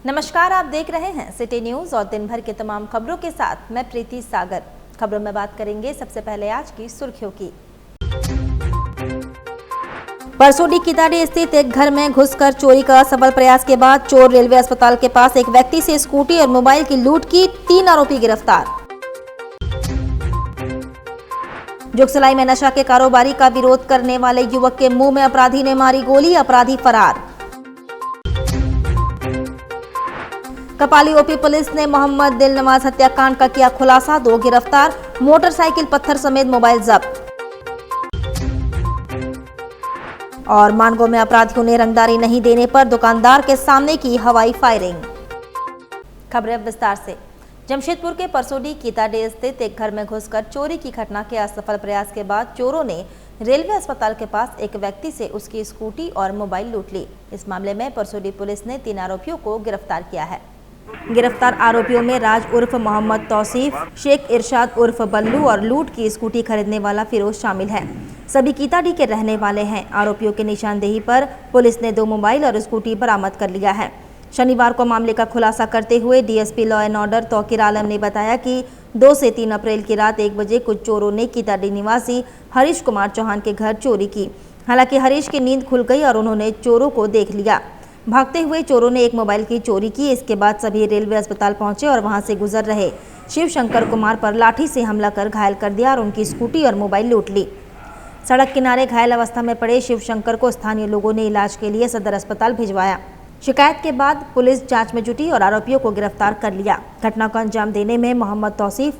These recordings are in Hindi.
नमस्कार, आप देख रहे हैं सिटी न्यूज और दिन भर के तमाम खबरों के साथ मैं प्रीति सागर। खबरों में बात करेंगे सबसे पहले आज की सुर्खियों की। परसोडी किताड़ी स्थित एक घर में घुसकर चोरी का सफल प्रयास के बाद चोर रेलवे अस्पताल के पास एक व्यक्ति से स्कूटी और मोबाइल की लूट की, 3 आरोपी गिरफ्तार। जुगसलाई में नशा के कारोबारी का विरोध करने वाले युवक के मुंह में अपराधी ने मारी गोली, अपराधी फरार। कपाली ओपी पुलिस ने मोहम्मद दिलनवाज हत्याकांड का किया खुलासा, 2 गिरफ्तार, मोटरसाइकिल पत्थर समेत मोबाइल जब्त। और मानगो में अपराधियों ने रंगदारी नहीं देने पर दुकानदार के सामने की हवाई फायरिंग। खबरें विस्तार से। जमशेदपुर के परसोडी कीताडे स्थित एक घर में घुसकर चोरी की घटना के असफल प्रयास के बाद चोरों ने रेलवे अस्पताल के पास एक व्यक्ति से उसकी स्कूटी और मोबाइल लूट ली। इस मामले में परसोडी पुलिस ने 3 आरोपियों को गिरफ्तार किया है। गिरफ्तार आरोपियों में राज उर्फ मोहम्मद तौसीफ, शेख इरशाद उर्फ बल्लू और लूट की स्कूटी खरीदने वाला फिरोज शामिल है। सभी कीताडी के रहने वाले हैं। आरोपियों की निशानदेही पर पुलिस ने 2 मोबाइल और स्कूटी बरामद कर लिया है। शनिवार को मामले का खुलासा करते हुए DSP law and order Tauqeer Alam ने बताया कि 2 से 3 अप्रैल की रात 1 बजे कुछ चोरों ने कीताडी निवासी हरीश कुमार चौहान के घर चोरी की। हालांकि हरीश की नींद खुल गई और उन्होंने चोरों को देख लिया। भागते हुए चोरों ने एक मोबाइल की चोरी की। इसके बाद सभी रेलवे अस्पताल पहुंचे और वहां से गुजर रहे शिव शंकर कुमार पर लाठी से हमला कर घायल कर दिया और उनकी स्कूटी और मोबाइल लूट ली। सड़क किनारे घायल अवस्था में पड़े शिव शंकर को स्थानीय लोगों ने इलाज के लिए सदर अस्पताल भिजवाया। शिकायत के बाद पुलिस जांच में जुटी और आरोपियों को गिरफ्तार कर लिया। घटना को अंजाम देने में मोहम्मद तौसीफ,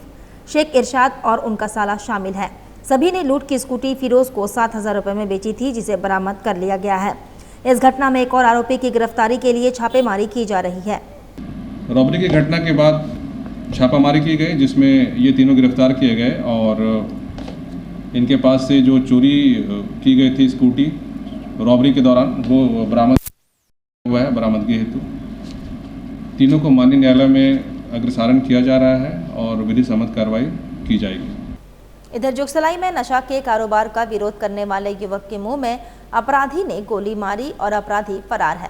शेख इरशाद और उनका साला शामिल है। सभी ने लूट की स्कूटी फिरोज को 7,000 रुपये में बेची थी, जिसे बरामद कर लिया गया है। इस घटना में एक और आरोपी की गिरफ्तारी के लिए छापेमारी की जा रही है। रॉबरी की घटना के बाद छापामारी की गई, जिसमें ये तीनों गिरफ्तार किए गए और इनके पास से जो चोरी की गई थी स्कूटी रॉबरी के दौरान, वो बरामद हुआ है। बरामदगी हेतु तीनों को माननीय न्यायालय में अग्रसारण किया जा रहा है और विधि सम्मत कार्रवाई की जाएगी। इधर जुगसलाई में नशा के कारोबार का विरोध करने वाले युवक के मुंह में अपराधी ने गोली मारी और अपराधी फरार है।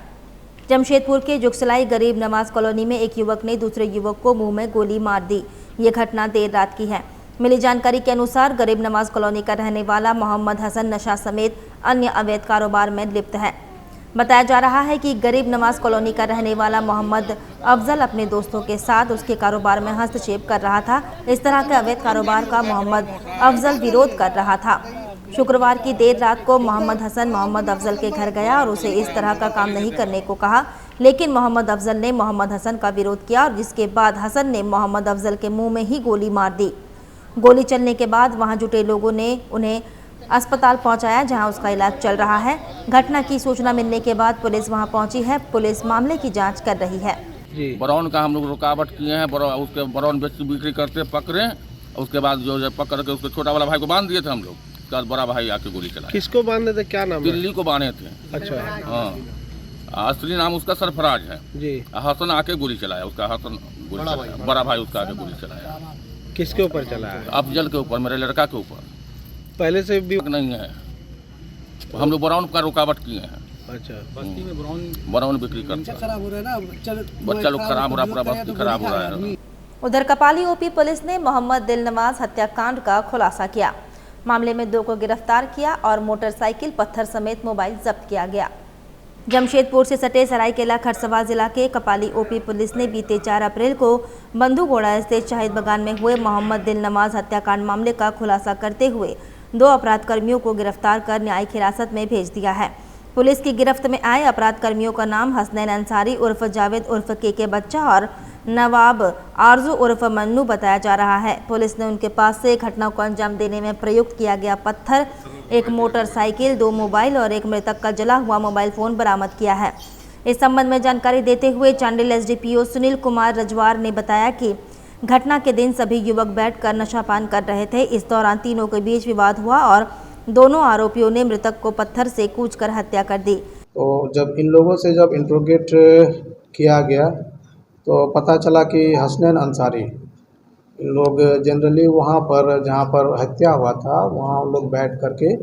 जमशेदपुर के जुगसलाई गरीब नवाज कॉलोनी में एक युवक ने दूसरे युवक को मुंह में गोली मार दी। ये घटना देर रात की है। मिली जानकारी के अनुसार गरीब नवाज कॉलोनी का रहने वाला मोहम्मद हसन नशा समेत अन्य अवैध कारोबार में लिप्त है। बताया जा रहा है कि गरीब नवाज कॉलोनी का रहने वाला मोहम्मद अफजल अपने दोस्तों के साथ उसके कारोबार में हस्तक्षेप कर रहा था। इस तरह के अवैध कारोबार का मोहम्मद अफजल विरोध कर रहा था। शुक्रवार की देर रात को मोहम्मद हसन मोहम्मद अफजल के घर गया और उसे इस तरह का काम नहीं करने को कहा, लेकिन मोहम्मद अफजल ने मोहम्मद हसन का विरोध किया और जिसके बाद हसन ने मोहम्मद अफजल के मुंह में ही गोली मार दी। गोली चलने के बाद वहां जुटे लोगों ने उन्हें अस्पताल पहुंचाया, जहां उसका इलाज चल रहा है। घटना की सूचना मिलने के बाद पुलिस वहां पहुंची है। पुलिस मामले की जांच कर रही है। ब्राउन का हम लोग रुकावट किए हैं। उसके ब्राउन बिक्री करते पकड़े, उसके बाद जो पकड़ के उसके छोटा वाला भाई को बांध दिए थे हम लोग। उसके बाद बड़ा भाई आके गोली चलाया। किसको बांधे थे, क्या नाम? दिल्ली को बांधे थे। अच्छा, हाँ, असली नाम उसका सरफराज है जी। हसन आके गोली चलाया, उसका हसन गोली चलाया, बड़ा भाई उसका आके गोली चलाया। किसके ऊपर चलाया? अफजल के ऊपर, मेरे लड़का के ऊपर। पहले से भी नहीं है, हम लोग ब्राउन का रुकावट किए हैं। अच्छा, बस्ती में ब्राउन बिक्री करते हैं। खराब हो रहा है ना, बच्चा लोग खराब हो रहा है, पूरा बस्ती खराब हो रहा है। उधर कपाली ओपी पुलिस ने मोहम्मद दिलनवाज हत्याकांड का खुलासा किया। मामले में 2 को गिरफ्तार किया और मोटरसाइकिल पत्थर समेत मोबाइल जब्त किया गया। जमशेदपुर से सटे सरायकेला खरसवा जिला के कपाली ओपी पुलिस ने बीते 4 अप्रैल को बंधुगोड़ा स्थित शाहिद बगान में हुए मोहम्मद दिलनवाज हत्याकांड मामले का खुलासा करते हुए 2 अपराध कर्मियों को गिरफ्तार कर न्यायिक हिरासत में भेज दिया है। पुलिस की गिरफ्त में आए अपराध कर्मियों का नाम हसनैन अंसारी उर्फ जावेद उर्फ के बच्चा और नवाब आरजू उर्फ मन्नू बताया जा रहा है। पुलिस ने उनके पास से घटना को अंजाम देने में प्रयुक्त किया गया पत्थर, एक मोटरसाइकिल, 2 मोबाइल और एक मृतक का जला हुआ मोबाइल फोन बरामद किया है। इस संबंध में जानकारी देते हुए चांडिल एसडीपीओ सुनील कुमार रजवार ने बताया कि घटना के दिन सभी युवक बैठकर नशापान कर रहे थे। इस दौरान तीनों के बीच विवाद हुआ और दोनों आरोपियों ने मृतक को पत्थर से कूचकर हत्या कर दी। तो जब इन लोगों से इंट्रोगेट किया गया तो पता चला कि हसनैन अंसारी, इन लोग जनरली वहाँ पर जहाँ पर हत्या हुआ था वहाँ लोग बैठ करके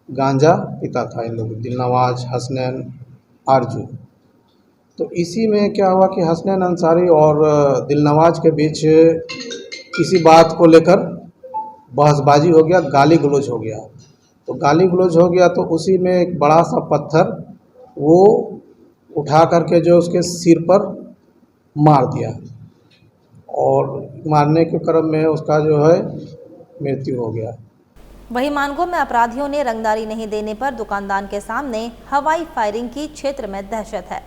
गांजा पीता था। इन लोग दिलनवाज, हसनैन, आरजू, तो इसी में क्या हुआ कि हसनैन अंसारी और दिलनवाज के बीच किसी बात को लेकर बहसबाजी हो गया, गाली गलौज हो गया। तो गाली गलौज हो गया तो उसी में एक बड़ा सा पत्थर वो उठा करके जो उसके सिर पर मार दिया और मारने के क्रम में उसका जो है मृत्यु हो गया। वहीं मानगो में अपराधियों ने रंगदारी नहीं देने पर दुकानदार के सामने हवाई फायरिंग की, क्षेत्र में दहशत है।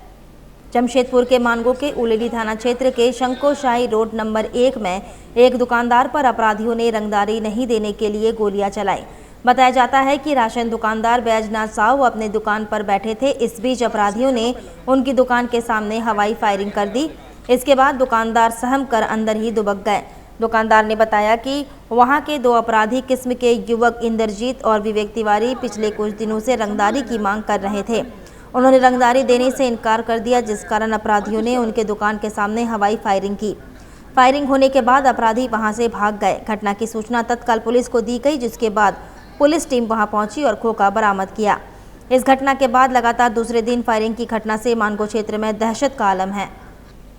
जमशेदपुर के मानगो के उलेडी थाना क्षेत्र के शंकोशाही रोड नंबर 1 में एक दुकानदार पर अपराधियों ने रंगदारी नहीं देने के लिए गोलियां चलाई। बताया जाता है कि राशन दुकानदार बैजनाथ साहू अपने दुकान पर बैठे थे। इस बीच अपराधियों ने उनकी दुकान के सामने हवाई फायरिंग कर दी। इसके बाद दुकानदार सहम कर अंदर ही दुबक गए। दुकानदार ने बताया कि वहां के दो अपराधी किस्म के युवक इंद्रजीत और विवेक तिवारी पिछले कुछ दिनों से रंगदारी की मांग कर रहे थे। उन्होंने रंगदारी देने से इनकार कर दिया, जिस कारण अपराधियों ने उनके दुकान के सामने हवाई फायरिंग की। फायरिंग होने के बाद अपराधी वहां से भाग गए। घटना की सूचना तत्काल पुलिस को दी गई, जिसके बाद पुलिस टीम वहां पहुंची और खोखा बरामद किया। इस घटना के बाद लगातार दूसरे दिन फायरिंग की घटना से मानगो क्षेत्र में दहशत का आलम है।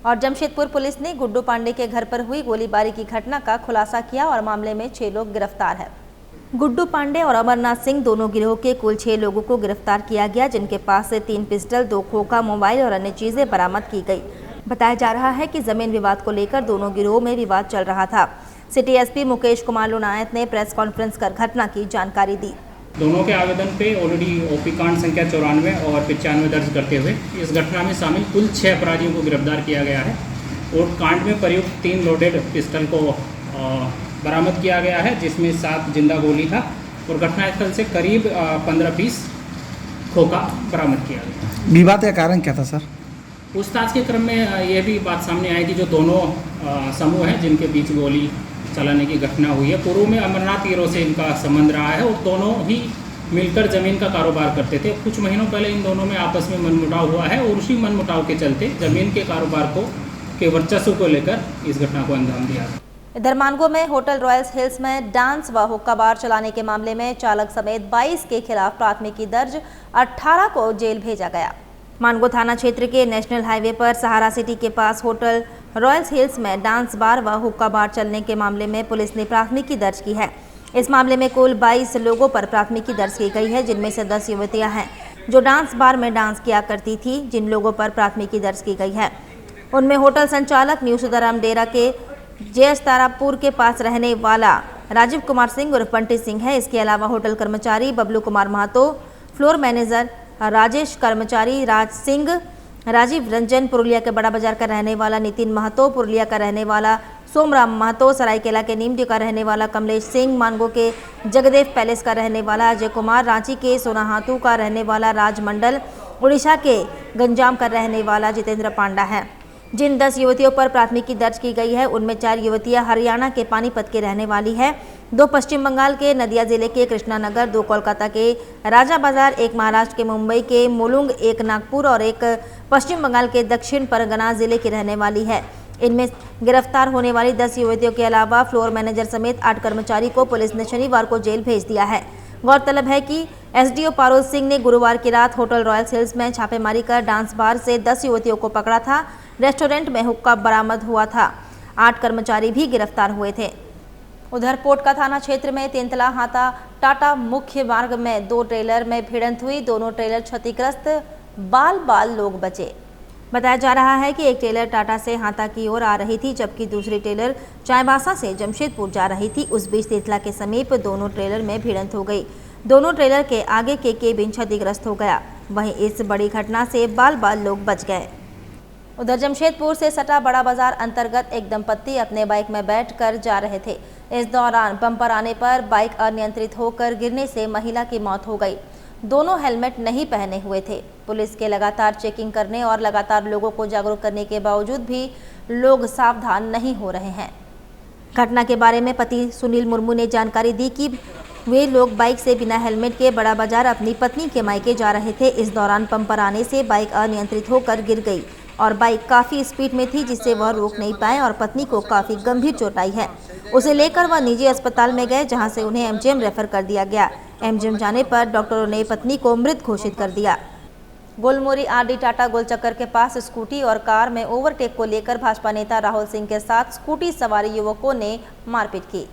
और जमशेदपुर पुलिस ने गुड्डू पांडे के घर पर हुई गोलीबारी की घटना का खुलासा किया और मामले में 6 लोग गिरफ्तार हैं। गुड्डू पांडे और अमरनाथ सिंह दोनों गिरोह के कुल 6 लोगों को गिरफ्तार किया गया, जिनके पास से 3 पिस्टल, 2 खोखा, मोबाइल और अन्य चीजें बरामद की गई। बताया जा रहा है कि जमीन विवाद को लेकर दोनों गिरोह में विवाद चल रहा था। सिटी एसपी मुकेश कुमार लोनायत ने प्रेस कॉन्फ्रेंस कर घटना की जानकारी दी। दोनों के आवेदन पे ऑलरेडी ओपी कांड संख्या 94 और 95 दर्ज करते हुए इस घटना में शामिल कुल 6 अपराधियों को गिरफ्तार किया गया है और कांड में प्रयुक्त 3 लोडेड पिस्टल को बरामद किया गया है, जिसमें 7 जिंदा गोली था और घटनास्थल से करीब 15 पीस खोखा बरामद किया गया। विवाद का कारण क्या था सर? पूछताछ के क्रम में ये भी बात सामने आई कि जो दोनों समूह हैं जिनके बीच गोली चलाने की घटना हुई है, पूर्व में अमरनाथ गिरोह से इनका संबंध रहा है और दोनों ही मिलकर ज़मीन का कारोबार करते थे। कुछ महीनों पहले इन दोनों में आपस में मनमुटाव हुआ है और उसी मनमुटाव के चलते ज़मीन के कारोबार के वर्चस्व को लेकर इस घटना को अंजाम दिया। इधर मानगो में होटल रॉयल्स हिल्स में डांस व हुक्का बार चलाने के मामले में चालक समेत 22 के खिलाफ प्राथमिकी दर्ज, 18 को जेल भेजा गया। मानगो थाना क्षेत्र के नेशनल हाईवे पर सहारा सिटी के पास होटल रॉयल्स हिल्स में डांस बार व हुक्का बार चलने के मामले में पुलिस ने प्राथमिकी दर्ज की है। इस मामले में कुल 22 लोगों पर प्राथमिकी दर्ज की गई है, जिनमें से 10 युवतियां हैं जो डांस बार में डांस किया करती थी। जिन लोगों पर प्राथमिकी दर्ज की गई है उनमें होटल संचालक न्यू सुदाराम डेरा के जेएस तारापुर के पास रहने वाला राजीव कुमार सिंह उर्फ बंटी सिंह है। इसके अलावा होटल कर्मचारी बबलू कुमार महतो, फ्लोर मैनेजर राजेश कर्मचारी राज सिंह, राजीव रंजन पुरुलिया के बड़ा बाजार का रहने वाला नितिन महतो, पुरुलिया का रहने वाला सोमराम महतो, सरायकेला के नीमडी का रहने वाला कमलेश सिंह, मानगो के जगदेव पैलेस का रहने वाला अजय कुमार, रांची के सोनाहातू का रहने वाला राज मंडल, उड़ीसा के गंजाम का रहने वाला जितेंद्र पांडा है। जिन 10 युवतियों पर प्राथमिकी दर्ज की गई है उनमें 4 युवतियां हरियाणा के पानीपत के रहने वाली है, 2 पश्चिम बंगाल के नदिया जिले के कृष्णानगर, 2 कोलकाता के राजा बाजार, 1 महाराष्ट्र के मुंबई के मुलुंग, 1 नागपुर और 1 पश्चिम बंगाल के दक्षिण परगना जिले की रहने वाली है। इनमें गिरफ्तार होने वाली 10 युवतियों के अलावा फ्लोर मैनेजर समेत 8 कर्मचारी को पुलिस ने शनिवार को जेल भेज दिया है। गौरतलब है कि एसडीओ पारुल सिंह ने गुरुवार की रात होटल रॉयल्स हिल्स में छापेमारी कर डांस बार से 10 युवतियों को पकड़ा था। रेस्टोरेंट में हुक्का बरामद हुआ था। 8 कर्मचारी भी गिरफ्तार हुए थे। उधर पोटका थाना क्षेत्र में तेंतला हाता टाटा मुख्य मार्ग में 2 ट्रेलर में भिड़ंत हुई। दोनों ट्रेलर क्षतिग्रस्त, बाल लोग बचे। बताया जा रहा है कि एक ट्रेलर टाटा से हाता की ओर आ रही थी, जबकि दूसरी ट्रेलर चाईबासा से जमशेदपुर जा रही थी। उस बीच तेंतला के समीप दोनों ट्रेलर में भिड़ंत हो गई। दोनों ट्रेलर के आगे के केबिन क्षतिग्रस्त हो गया। वहीं इस बड़ी घटना से बाल लोग बच गए। उधर जमशेदपुर से सटा बड़ा बाजार अंतर्गत एक दंपत्ति अपने बाइक में बैठकर जा रहे थे। इस दौरान बम्पर आने पर बाइक अनियंत्रित होकर गिरने से महिला की मौत हो गई। दोनों हेलमेट नहीं पहने हुए थे। पुलिस के लगातार चेकिंग करने और लगातार लोगों को जागरूक करने के बावजूद भी लोग सावधान नहीं हो रहे हैं। घटना के बारे में पति सुनील मुर्मू ने जानकारी दी कि वे लोग बाइक से बिना हेलमेट के बड़ा बाजार अपनी पत्नी के मायके जा रहे थे। इस दौरान बम्पर आने से बाइक अनियंत्रित होकर गिर गई और बाइक काफ़ी स्पीड में थी, जिससे वह रोक नहीं पाए और पत्नी को काफ़ी गंभीर चोट आई है। उसे लेकर वह निजी अस्पताल में गए, जहां से उन्हें एमजीएम रेफर कर दिया गया। एमजीएम जाने पर डॉक्टरों ने पत्नी को मृत घोषित कर दिया। गुलमुरी आरडी टाटा गोलचक्कर के पास स्कूटी और कार में ओवरटेक को लेकर भाजपा नेता राहुल सिंह के साथ स्कूटी सवार युवकों ने मारपीट की।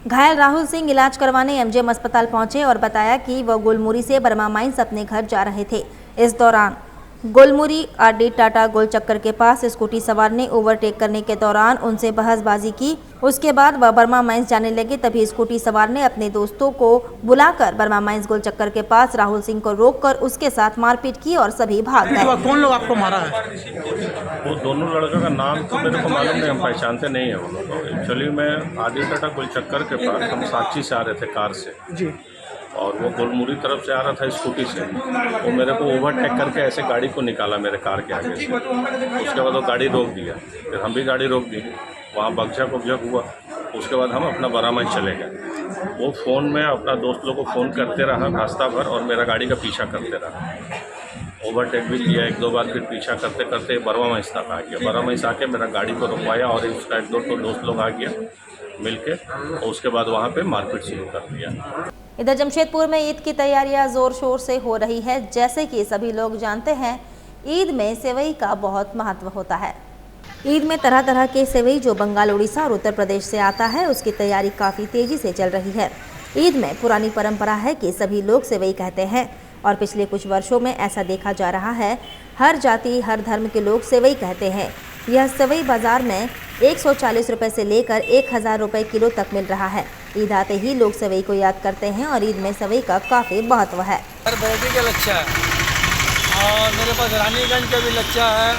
घायल राहुल सिंह इलाज करवाने एमजीएम अस्पताल पहुंचे और बताया कि वह गुलमुरी से बर्मा माइंस अपने घर जा रहे थे। इस दौरान गुलमुरी आरडी टाटा गोलचक्कर के पास स्कूटी सवार ने ओवरटेक करने के दौरान उनसे बहसबाजी की। उसके बाद वह बर्मा माइंस जाने लगे, तभी स्कूटी सवार ने अपने दोस्तों को बुलाकर बर्मा माइंस गोलचक्कर के पास राहुल सिंह को रोककर उसके साथ मारपीट की और सभी भाग गए। कौन लोग आपको मारा है? वो दोनों लड़कों का नाम तो मेरे को मालूम नहीं, हम पहचानते नहीं है वो लोग। एक्चुअली मैं आरडी टाटा गोलचक्कर के पास हम साक्षी से आ रहे थे कार से जी, और वो गुलमुरी तरफ से आ रहा था स्कूटी से। वो मेरे को ओवरटेक करके ऐसे गाड़ी को निकाला मेरे कार के आगे से। उसके बाद वो गाड़ी रोक दिया, फिर हम भी गाड़ी रोक दी। वहाँ बगझक हुआ। उसके बाद हम अपना बरामद चले गए। वो फ़ोन में अपना दोस्त लोग को फ़ोन करते रहा रास्ता भर और मेरा गाड़ी का पीछा करते रहा। ओवरटेक भी किया 1-2 बार, फिर पीछा करते करते बर्मा माइंस तक आ गया। बर्मा माइंस आके मेरा गाड़ी को रुकवाया और उसका 1-2 दोस्त लोग आ गया मिलके, और उसके बाद वहाँ पे मारपीट शुरू कर दिया। इधर जमशेदपुर में ईद की तैयारियां जोर शोर से हो रही है। जैसे कि सभी लोग जानते हैं, ईद में सेवई का बहुत महत्व होता है। ईद में तरह तरह के सेवई जो बंगाल, उड़ीसा और उत्तर प्रदेश से आता है, उसकी तैयारी काफ़ी तेजी से चल रही है। ईद में पुरानी परंपरा है कि सभी लोग सेवई कहते हैं और पिछले कुछ वर्षों में ऐसा देखा जा रहा है, हर जाति हर धर्म के लोग सेवई कहते हैं। यह सेवई बाजार में 140 रुपये से लेकर 1000 रुपये किलो तक मिल रहा है। ईद आते ही लोग सेवई को याद करते हैं और ईद में सेवई का काफ़ी महत्व है। हर वैरायटी का लच्छा है और मेरे पास रानीगंज का भी लच्छा है,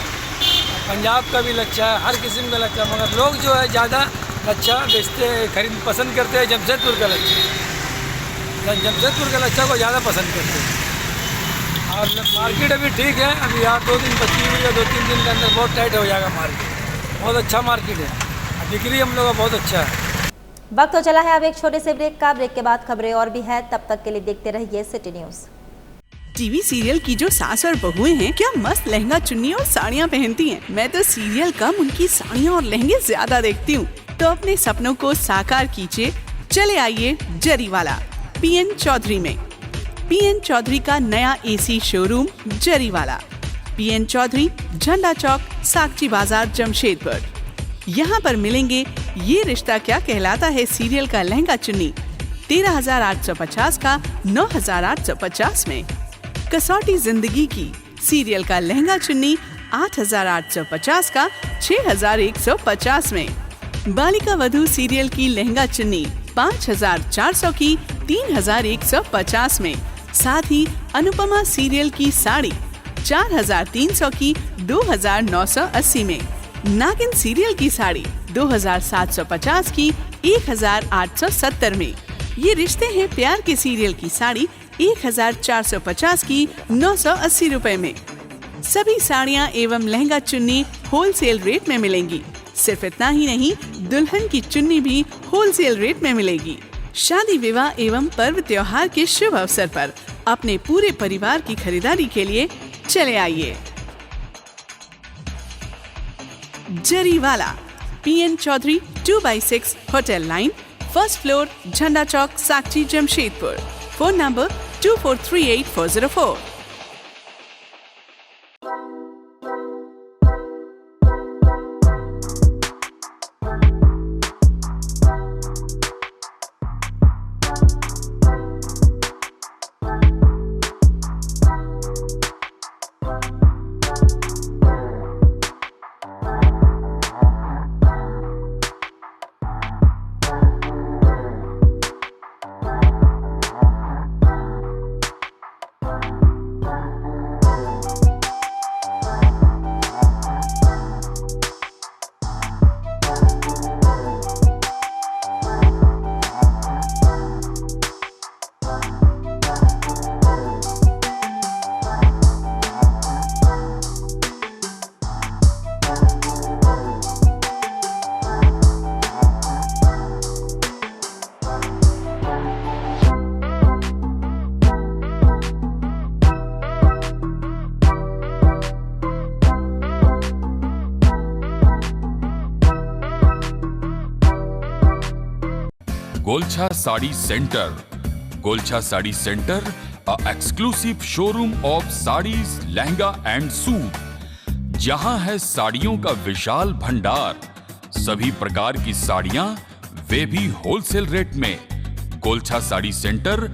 पंजाब का भी लच्छा है, हर किस्म का लच्छा। मगर लोग जो है ज़्यादा लच्छा बेचते हैं, खरीद पसंद करते हैं जमशेदपुर का लच्छा। जमशेदपुर का लच्छा को ज़्यादा पसंद करते हैं। और मार्केट अभी ठीक है, अभी यहाँ 2 दिन बची हुई है, 2-3 दिन के अंदर बहुत टाइट हो जाएगा मार्केट। बहुत अच्छा मार्केट है, बिक्री हम लोग का बहुत अच्छा है। वक्त तो चला है अब एक छोटे से ब्रेक का। ब्रेक के बाद खबरें और भी है, तब तक के लिए देखते रहिए सिटी न्यूज़। टीवी सीरियल की जो सास और बहुएं हैं, क्या मस्त लहंगा चुन्नी और साड़ियाँ पहनती हैं। मैं तो सीरियल कम उनकी साड़ियाँ और लहंगे ज्यादा देखती हूँ। तो अपने सपनों को साकार कीजिए, चले आइए जरीवाला PN चौधरी में। PN चौधरी का नया AC showroom Jariwala, PN Chaudhary, Jhanda Chowk, सागची बाजार, जमशेदपुर। यहाँ पर मिलेंगे ये रिश्ता क्या कहलाता है सीरियल का लहंगा चुन्नी 13,850 का 9,850 में। कसौटी जिंदगी की सीरियल का लहंगा चुन्नी 8,850 का 6,150 में। बालिका वधू सीरियल की लहंगा चुन्नी 5,400 की 3,150 में। साथ ही अनुपमा सीरियल की साड़ी 4,300 की 2,980 में। नागिन सीरियल की साड़ी 2,750 की 1,870 में। ये रिश्ते हैं प्यार के सीरियल की साड़ी 1,450 की 980 रुपए में। सभी साड़ियाँ एवं लहंगा चुन्नी होलसेल रेट में मिलेंगी। सिर्फ इतना ही नहीं, दुल्हन की चुन्नी भी होलसेल रेट में मिलेगी। शादी विवाह एवं पर्व त्योहार के शुभ अवसर पर अपने पूरे परिवार की खरीदारी के लिए चले आइए Zariwala, PN Chaudhary 2/6 hotel line, first floor, Jhanda Chowk, Sakchi, Jamshedpur. Phone number 2438-404। Golcha sari centre. Golcha sari centre exclusive showroom of saris, lehenga and suit, जहां है साड़ियों का विशाल भंडार, सभी प्रकार की साड़ियां, वे भी होलसेल रेट में। गोलछा साड़ी सेंटर,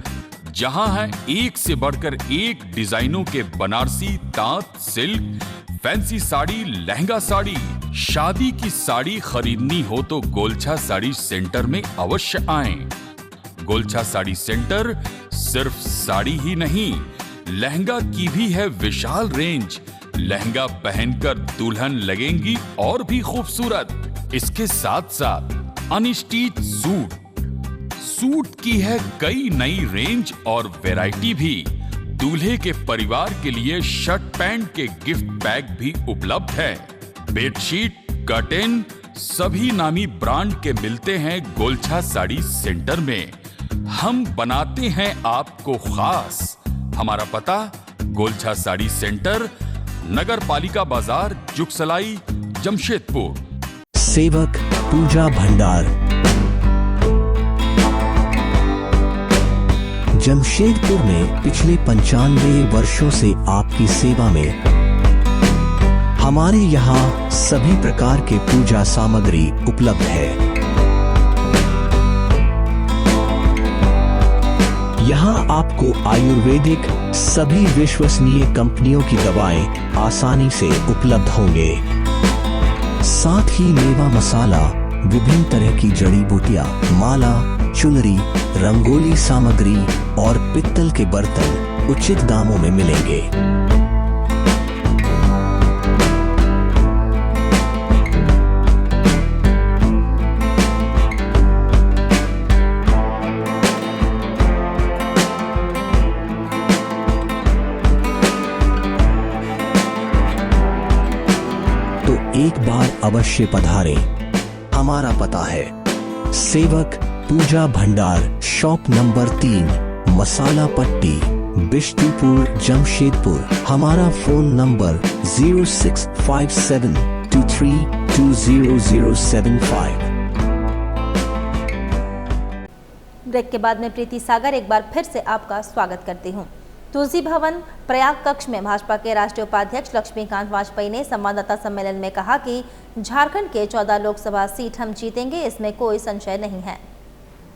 जहां है एक से बढ़कर एक डिजाइनों के बनारसी, तांत, सिल्क, फैंसी साड़ी, लहंगा साड़ी। शादी की साड़ी खरीदनी हो तो गोलछा साड़ी सेंटर में अवश्य आएं। गोलछा साड़ी सेंटर सिर्फ साड़ी ही नहीं, लहंगा की भी है विशाल रेंज। लहंगा पहनकर दुल्हन लगेंगी और भी खूबसूरत। इसके साथ साथ अनस्टिच सूट की है कई नई रेंज और वैरायटी भी। दूल्हे के परिवार के लिए शर्ट पैंट के गिफ्ट पैक भी उपलब्ध है। बेडशीट, कर्टेन सभी नामी ब्रांड के मिलते हैं गोलछा साड़ी सेंटर में। हम बनाते हैं आपको खास। हमारा पता गोलछा साड़ी सेंटर, नगर पालिका बाजार, जुगसलाई, जमशेदपुर। सेवक पूजा भंडार, जमशेदपुर में पिछले 95 वर्षों से आपकी सेवा में। हमारे यहाँ सभी प्रकार के पूजा सामग्री उपलब्ध है। यहाँ आपको आयुर्वेदिक सभी विश्वसनीय कंपनियों की दवाएं आसानी से उपलब्ध होंगे। साथ ही मेवा मसाला, विभिन्न तरह की जड़ी बूटियां, माला, चुनरी, रंगोली सामग्री और पित्तल के बर्तन उचित दामों में मिलेंगे। तो एक बार अवश्य पधारें। हमारा पता है सेवक पूजा भंडार, शॉप नंबर 3, मसाला पट्टी, बिष्टुपुर, जमशेदपुर। हमारा फोन नंबर 065723200075। ब्रेक के बाद में प्रीति सागर एक बार फिर से आपका स्वागत करती हूं। तुलसी भवन प्रयाग कक्ष में भाजपा के राष्ट्रीय उपाध्यक्ष लक्ष्मीकांत वाजपेयी ने संवाददाता सम्मेलन में कहा कि झारखंड के 14 लोकसभा सीट हम जीतेंगे, इसमें कोई संशय नहीं है।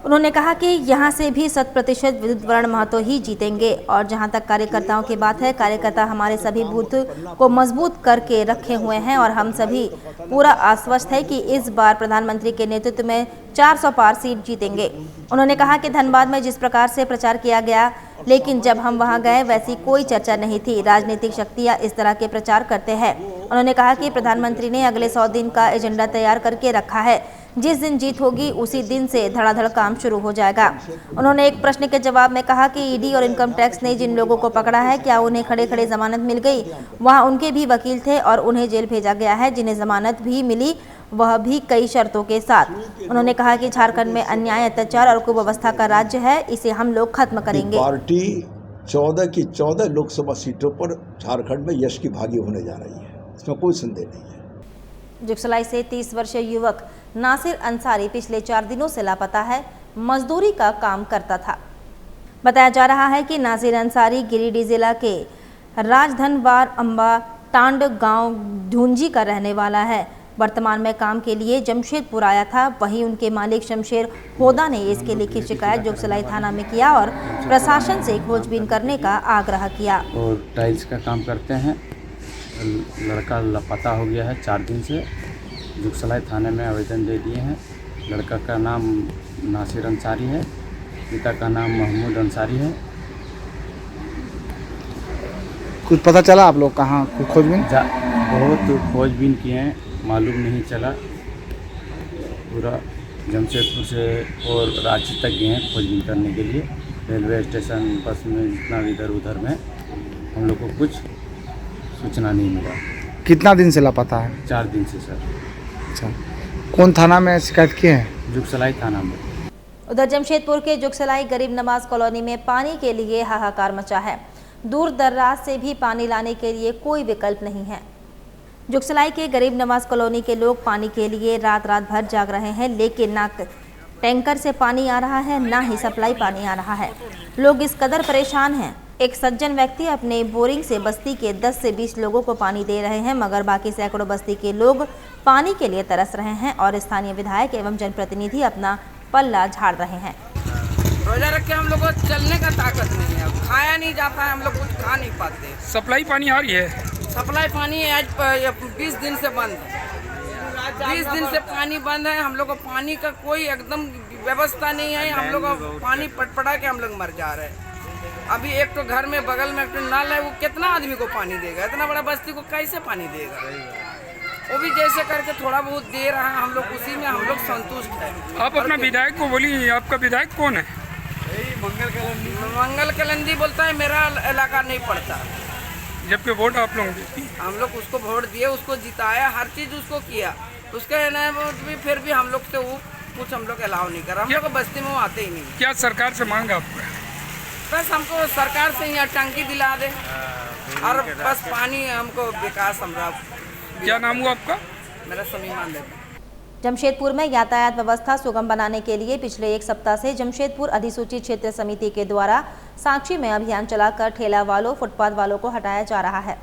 उन्होंने कहा कि यहां से भी 100% विद्युत वर्ण महतो ही जीतेंगे। और जहां तक कार्यकर्ताओं की बात है, कार्यकर्ता हमारे सभी बूथ को मजबूत करके रखे हुए हैं और हम सभी पूरा आश्वस्त है कि इस बार प्रधानमंत्री के नेतृत्व में 400 पार सीट जीतेंगे। उन्होंने कहा कि धनबाद में जिस प्रकार से प्रचार किया गया, लेकिन जब हम वहां गए वैसी कोई चर्चा नहीं थी। राजनीतिक शक्तियां इस तरह के प्रचार करते हैं। उन्होंने कहा कि प्रधानमंत्री ने अगले 100 दिन का एजेंडा तैयार करके रखा है। जिस दिन जीत होगी उसी दिन से धड़ाधड़ काम शुरू हो जाएगा। उन्होंने एक प्रश्न के जवाब में कहा कि ईडी और इनकम टैक्स ने जिन लोगों को पकड़ा है, क्या उन्हें खड़े खड़े जमानत मिल गई? वहां उनके भी वकील थे और उन्हें जेल भेजा गया है। जिन्हें जमानत भी मिली, वह भी कई शर्तों के साथ। उन्होंने कहा कि झारखंड में अन्याय, अत्याचार और कुव्यवस्था का राज्य है, इसे हम लोग खत्म करेंगे। पार्टी 14 की 14 लोकसभा सीटों पर झारखंड में यश की भागी होने जा रही है, इसमें कोई संदेह नहीं है। जुगसलाई से 30 वर्षीय युवक नासिर अंसारी पिछले 4 दिनों से लापता है। मजदूरी का काम करता था। बताया जा रहा है कि नासिर अंसारी गिरिडीह जिला के राजधनवार अंबा टांड गांव ढूंजी का रहने वाला है। वर्तमान में काम के लिए जमशेदपुर आया था। वहीं उनके मालिक शमशेर होदा ने इसके लिखित शिकायत जुगसलाई थाना में किया और प्रशासन से खोजबीन करने का आग्रह किया। और टाइल्स का काम करते हैं। लड़का लापता हो गया है 4 दिन से। जुगसलाई थाने में आवेदन दे दिए हैं। लड़का का नाम नासिर अंसारी है, पिता का नाम महमूद अंसारी है। कुछ पता चला आप लोग कहाँ खोजबीन? बहुत खोजबीन किए हैं, मालूम नहीं चला। पूरा जमशेदपुर से और रांची तक गए हैं खोजबीन करने के लिए। रेलवे स्टेशन, बस में, जितना इधर उधर में हम लोग को कुछ सूचना नहीं मिला। कितना दिन से लापता है? 4 दिन से सर। अच्छा, कौन थाना में शिकायत किए हैं? जुगसलाई थाना में। उधर जमशेदपुर के जुगसलाई गरीब नवाज कॉलोनी में पानी के लिए हाहाकार मचा है। दूर दराज से भी पानी लाने के लिए कोई विकल्प नहीं है। जुगसलाई के गरीब नवाज कॉलोनी के लोग पानी के लिए रात रात भर जाग रहे हैं, लेकिन ना टैंकर से पानी आ रहा है, ना ही सप्लाई पानी आ रहा है। लोग इस कदर परेशान हैं। एक सज्जन व्यक्ति अपने बोरिंग से बस्ती के 10 से 20 लोगों को पानी दे रहे हैं, मगर बाकी सैकड़ों बस्ती के लोग पानी के लिए तरस रहे हैं और स्थानीय विधायक एवं जनप्रतिनिधि अपना पल्ला झाड़ रहे हैं। रोजा रख के हम लोग को चलने का ताकत नहीं है, खाया नहीं जाता है, हम लोग कुछ खा नहीं पाते। सप्लाई पानी आ रही है? सप्लाई पानी आज 20 दिन से बंद है, 20 दिन से पानी बंद है। हम लोग को पानी का कोई एकदम व्यवस्था नहीं है, हम लोग को पानी पटपटा के हम लोग मर जा रहे हैं। अभी एक तो घर में बगल में नल है, वो कितना आदमी को पानी देगा? इतना बड़ा बस्ती को कैसे पानी देगा? वो भी जैसे करके थोड़ा बहुत दे रहा है, हम लोग उसी में हम लोग संतुष्ट है। आप अपना विधायक को बोलिए, आपका विधायक कौन है? मंगल कलंदी बोलता है मेरा इलाका नहीं पड़ता, जबकि वोट आप लोग हम लोग उसको वोट दिए, उसको जिताया, हर चीज उसको किया, उसके भी फिर भी हम लोग से वो कुछ हम लोग अलाउ नहीं कर, हम लोग बस्ती में वो आते ही नहीं। क्या सरकार से मांग आपका? बस हमको सरकार से यहाँ टंकी दिला दे और बस पानी हमको विकास हमरा। क्या नाम हुआ आपका? मेरा समीमान देवी। जमशेदपुर में यातायात व्यवस्था सुगम बनाने के लिए पिछले एक सप्ताह से जमशेदपुर अधिसूचित क्षेत्र समिति के द्वारा साक्षी में अभियान चलाकर ठेला वालों, फुटपाथ वालों को हटाया जा रहा है।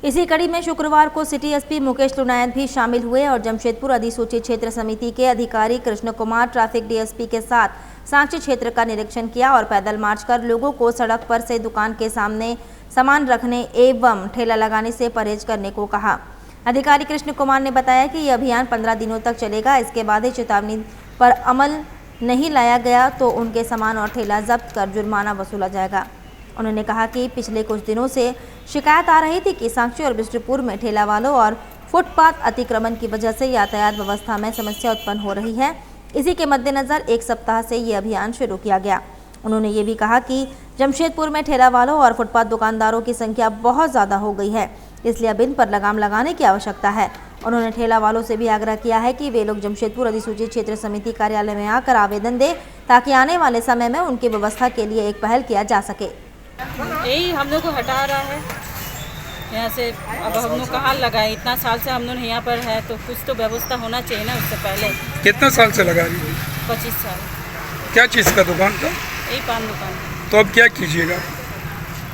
इसी कड़ी में शुक्रवार को सिटी एसपी मुकेश लुनायत भी शामिल हुए और जमशेदपुर अधिसूचित क्षेत्र समिति के अधिकारी कृष्ण कुमार ट्रैफिक डीएसपी के साथ साक्षी क्षेत्र का निरीक्षण किया और पैदल मार्च कर लोगों को सड़क पर से दुकान के सामने सामान रखने एवं ठेला लगाने से परहेज करने को कहा। अधिकारी कृष्ण कुमार ने बताया कि यह अभियान 15 दिनों तक चलेगा। इसके बाद ही चेतावनी पर अमल नहीं लाया गया तो उनके सामान और ठेला जब्त कर जुर्माना वसूला जाएगा। उन्होंने कहा कि पिछले कुछ दिनों से शिकायत आ रही थी कि साक्षी और बिष्टुपुर में ठेला वालों और फुटपाथ अतिक्रमण की वजह से यातायात व्यवस्था में समस्या उत्पन्न हो रही है। इसी के मद्देनजर एक सप्ताह से ये अभियान शुरू किया गया। उन्होंने ये भी कहा कि जमशेदपुर में ठेला वालों और फुटपाथ दुकानदारों की संख्या बहुत ज़्यादा हो गई है, इसलिए अब इन पर लगाम लगाने की आवश्यकता है। उन्होंने ठेला वालों से भी आग्रह किया है कि वे लोग जमशेदपुर अधिसूचित क्षेत्र समिति कार्यालय में आकर आवेदन दें ताकि आने वाले समय में उनकी व्यवस्था के लिए एक पहल किया जा सके। यही हम लोग को हटा रहा है यहाँ से। अब हम लोग कहाँ लगाए, इतना साल से हम लोग यहाँ पर है तो कुछ तो व्यवस्था होना चाहिए ना। उससे पहले कितना साल से लगा रही है? 25 साल। क्या चीज़ का दुकान था? यही पान दुकान। तो अब क्या कीजिएगा?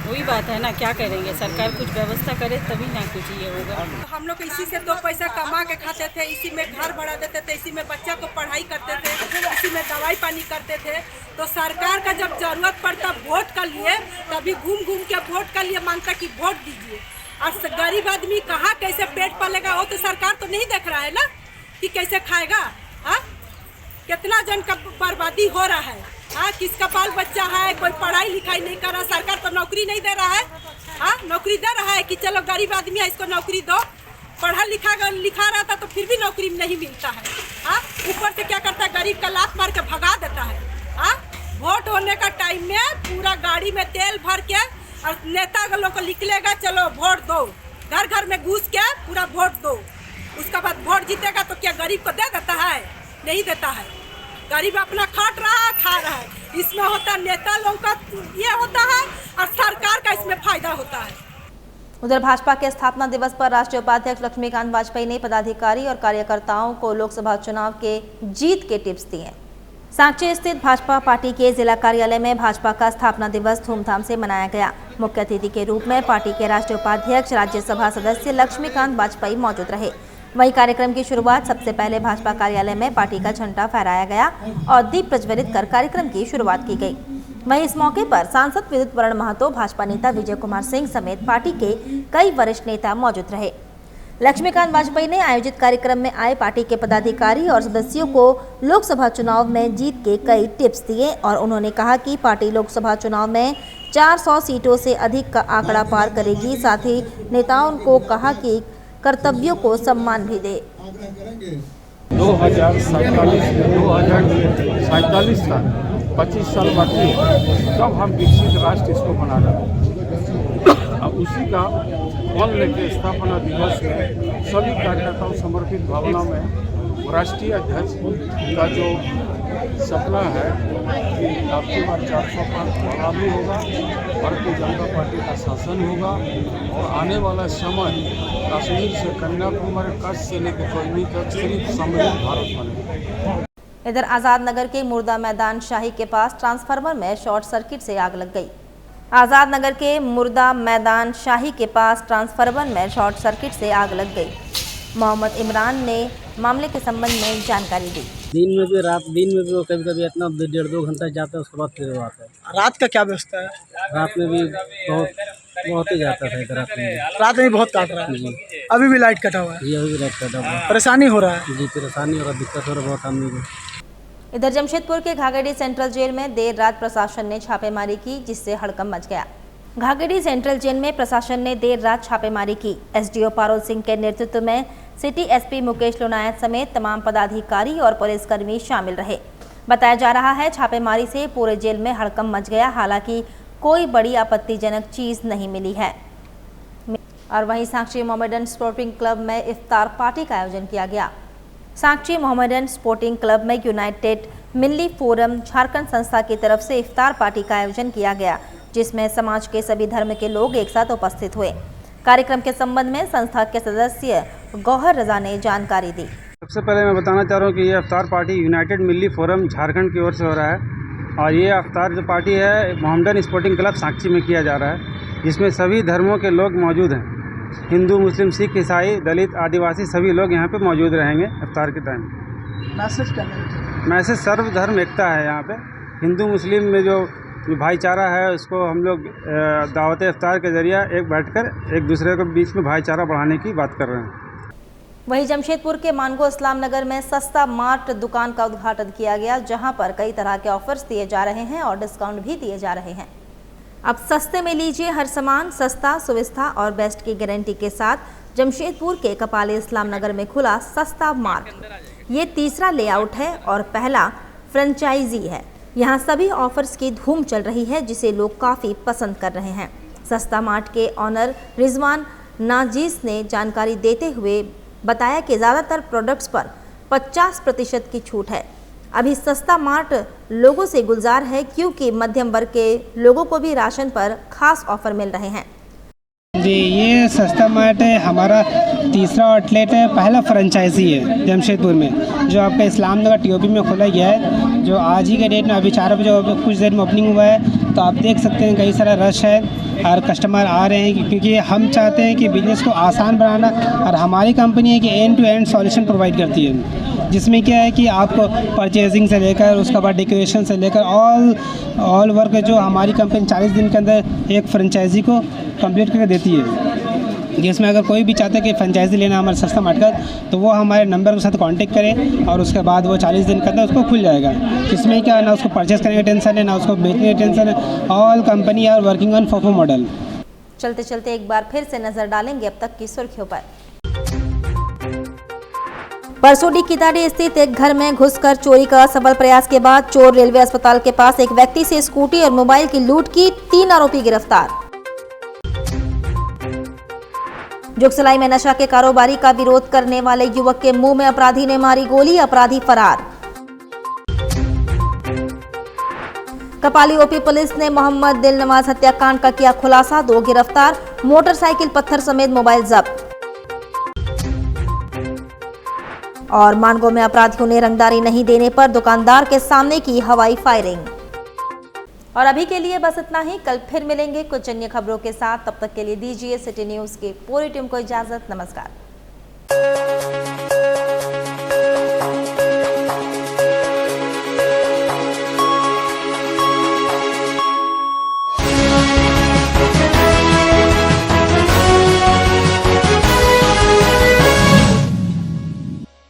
वही बात है ना, क्या करेंगे? सरकार कुछ व्यवस्था करे तभी ना कुछ ये होगा। हम लोग इसी से 2 पैसा कमा के खाते थे, इसी में घर बढ़ा देते थे, इसी में बच्चा को पढ़ाई करते थे, इसी में दवाई पानी करते थे। तो सरकार का जब जरूरत पड़ता वोट का लिए तभी घूम घूम के वोट का लिए मांगता कि वोट दीजिए। और गरीब आदमी कहाँ कैसे पेट पालेगा वो तो सरकार तो नहीं देख रहा है ना कि कैसे खाएगा। हाँ, कितना जन का बर्बादी हो रहा है। हाँ, किसका बाल बच्चा है, कोई पढ़ाई लिखाई नहीं कर रहा, सरकार तो नौकरी नहीं दे रहा है। हाँ, नौकरी दे रहा है कि चलो गरीब आदमी है इसको नौकरी दो, पढ़ा लिखा रहा था तो फिर भी नौकरी नहीं मिलता है। हाँ, ऊपर से क्या करता है, गरीब का लात मार के भगा देता है। हाँ, वोट होने का टाइम में पूरा गाड़ी में तेल भर के और नेता लोग को निकलेगा चलो वोट दो, घर घर में घुस के पूरा वोट दो। उसके बाद वोट जीतेगा तो क्या गरीब को दे देता है? नहीं देता है। गरीब अपना खाट रहा है, खा रहा है। इसमें होता नेता लोग का ये होता है और सरकार का इसमें फायदा होता है। उधर भाजपा के स्थापना दिवस पर राष्ट्रीय उपाध्यक्ष लक्ष्मीकांत वाजपेयी ने पदाधिकारी और कार्यकर्ताओं को लोकसभा चुनाव के जीत के टिप्स दिए। सांची स्थित भाजपा पार्टी के जिला कार्यालय में भाजपा का स्थापना दिवस धूमधाम से मनाया गया। मुख्य अतिथि के रूप में पार्टी के राष्ट्रीय उपाध्यक्ष राज्यसभा सदस्य लक्ष्मीकांत वाजपेयी मौजूद रहे। वहीं कार्यक्रम की शुरुआत सबसे पहले भाजपा कार्यालय में पार्टी का झंडा फहराया गया और दीप प्रज्वलित कर कार्यक्रम की शुरुआत की गई। वहीं इस मौके पर सांसद विद्युत वरण महतो, भाजपा नेता विजय कुमार सिंह समेत पार्टी के कई वरिष्ठ नेता मौजूद रहे। लक्ष्मीकांत वाजपेयी ने आयोजित कार्यक्रम में आए पार्टी के पदाधिकारी और सदस्यों को लोकसभा चुनाव में जीत के कई टिप्स दिए और उन्होंने कहा कि पार्टी लोकसभा चुनाव में 400 सीटों से अधिक का आंकड़ा पार करेगी। साथ ही नेताओं को कहा कि कर्तव्यों को सम्मान भी दे। 2047 का 25 साल बाकी है, तब हम विकसित राष्ट्र इसको बना रहे हैं। अब उसी का बल लेके स्थापना दिवस में सभी कार्यकर्ताओं समर्पित भावना में राष्ट्रीय अध्यक्ष का जो सपना है कि आपके बाद 400 पार बराबरी होगा, भारतीय जनता पार्टी का शासन होगा और आने वाला समय कश्मीर से कन्याकुमारी, कच्छ से लेकर कोयनी तक सिर्फ समृद्ध भारत बनेगा। इधर आजाद नगर के मुर्दा मैदान शाही के पास ट्रांसफार्मर में शॉर्ट सर्किट से आग लग गई। आज़ाद नगर के मुर्दा मैदान शाही के पास ट्रांसफार्मर में शॉर्ट सर्किट से आग लग गई। मोहम्मद इमरान ने मामले के संबंध में जानकारी दी। दिन में भी वो कभी कभी इतना 1.5-2 घंटा जाता है, उसके बाद फिर वो आता है। रात का क्या व्यवस्था है? रात में भी बहुत ही जाता था इधर। रात में भी बहुत काट रहा है। अभी भी लाइट कटा हुआ है। जी अभी भी लाइट कटा हुआ है। परेशानी हो रहा है? जी परेशानी हो रहा है, दिक्कत हो रहा है बहुत आदमी को। इधर जमशेदपुर के घाघडी सेंट्रल जेल में देर रात प्रशासन ने छापेमारी की, जिससे हड़कंप मच गया। घाघडी सेंट्रल जेल में प्रशासन ने देर रात छापेमारी की। एसडीओ पारुल सिंह के नेतृत्व में सिटी एसपी मुकेश लोनायत समेत तमाम पदाधिकारी और पुलिसकर्मी शामिल रहे। बताया जा रहा है छापेमारी से पूरे जेल में हड़कंप मच गया। हालांकि कोई बड़ी आपत्तिजनक चीज नहीं मिली है। और वहीं साक्षी मोहम्मदन स्पोर्टिंग क्लब में इफ्तार पार्टी का आयोजन किया गया। साक्षी मोहम्मदन स्पोर्टिंग क्लब में यूनाइटेड मिल्ली फोरम झारखंड संस्था की तरफ से इफ्तार पार्टी का आयोजन किया गया, जिसमें समाज के सभी धर्म के लोग एक साथ उपस्थित हुए। कार्यक्रम के संबंध में संस्था के सदस्य गौहर रजा ने जानकारी दी। सबसे पहले मैं बताना चाह रहा हूँ कि ये इफ्तार पार्टी यूनाइटेड मिल्ली फोरम झारखंड की ओर से हो रहा है और ये इफ्तार जो पार्टी है मोहम्मदन स्पोर्टिंग क्लब साक्षी में किया जा रहा है, जिसमें सभी धर्मों के लोग मौजूद हैं। हिंदू, मुस्लिम, सिख, ईसाई, दलित, आदिवासी सभी लोग यहाँ पे मौजूद रहेंगे इफ्तार के टाइम। मैसेज क्या है? मैसेज सर्वधर्म एकता है। यहाँ पे हिंदू मुस्लिम में जो भाईचारा है उसको हम लोग दावत इफ्तार के जरिए एक बैठकर एक दूसरे के बीच में भाईचारा बढ़ाने की बात कर रहे हैं। वहीं जमशेदपुर के मानगो इस्लाम नगर में सस्ता मार्ट दुकान का उद्घाटन किया गया, जहां पर कई तरह के ऑफर्स दिए जा रहे हैं और डिस्काउंट भी दिए जा रहे हैं। अब सस्ते में लीजिए हर सामान, सस्ता, सुविधा और बेस्ट की गारंटी के साथ जमशेदपुर के कपाले इस्लाम नगर में खुला सस्ता मार्ट। ये तीसरा लेआउट है और पहला फ्रेंचाइजी है। यहाँ सभी ऑफर्स की धूम चल रही है, जिसे लोग काफ़ी पसंद कर रहे हैं। सस्ता मार्ट के ऑनर रिजवान नाजीस ने जानकारी देते हुए बताया कि ज़्यादातर प्रोडक्ट्स पर 50% की छूट है। अभी सस्ता मार्ट लोगों से गुलजार है, क्योंकि मध्यम वर्ग के लोगों को भी राशन पर खास ऑफर मिल रहे हैं। जी ये सस्ता मार्ट है, हमारा तीसरा आउटलेट है, पहला फ्रेंचाइजी है जमशेदपुर में, जो आपका इस्लाम नगर टीओपी में खोला गया है, जो आज ही के डेट में अभी 4 बजे कुछ देर में ओपनिंग हुआ है। तो आप देख सकते हैं कई सारा रश है और कस्टमर आ रहे हैं, क्योंकि हम चाहते हैं कि बिज़नेस को आसान बनाना, और हमारी कंपनी है कि end to end solution provide करती है, जिसमें क्या है कि आपको परचेजिंग से लेकर उसके बाद डेकोरेशन से लेकर ऑल वर्क जो हमारी कंपनी 40 दिन के अंदर एक फ्रेंचाइजी को कंप्लीट करके देती है। जिसमें अगर कोई भी चाहता है कि फ्रेंचाइजी लेना हमारे सस्ता मार्ट का, तो वो हमारे नंबर के साथ कांटेक्ट करें और उसके बाद वो 40 दिन के अंदर उसको खुल जाएगा। इसमें क्या ना उसको परचेस करने का टेंशन है, ना उसको बेचने का टेंशन है। All company are working on FOFO model. चलते चलते एक बार फिर से नजर डालेंगे अब तक की सुर्खियों पर। परसोडी किताड़ी स्थित एक घर में घुसकर चोरी का सफल प्रयास के बाद चोर रेलवे अस्पताल के पास एक व्यक्ति से स्कूटी और मोबाइल की लूट की, 3 आरोपी गिरफ्तार। जुगसलाई में नशा के कारोबारी का विरोध करने वाले युवक के मुंह में अपराधी ने मारी गोली, अपराधी फरार। कपाली ओपी पुलिस ने मोहम्मद दिलनवाज हत्याकांड का किया खुलासा, 2 गिरफ्तार, मोटरसाइकिल, पत्थर समेत मोबाइल जब्त। और मानगो में अपराधियों ने रंगदारी नहीं देने पर दुकानदार के सामने की हवाई फायरिंग। और अभी के लिए बस इतना ही। कल फिर मिलेंगे कुछ अन्य खबरों के साथ। तब तक के लिए दीजिए सिटी न्यूज़ की पूरी टीम को इजाजत। नमस्कार।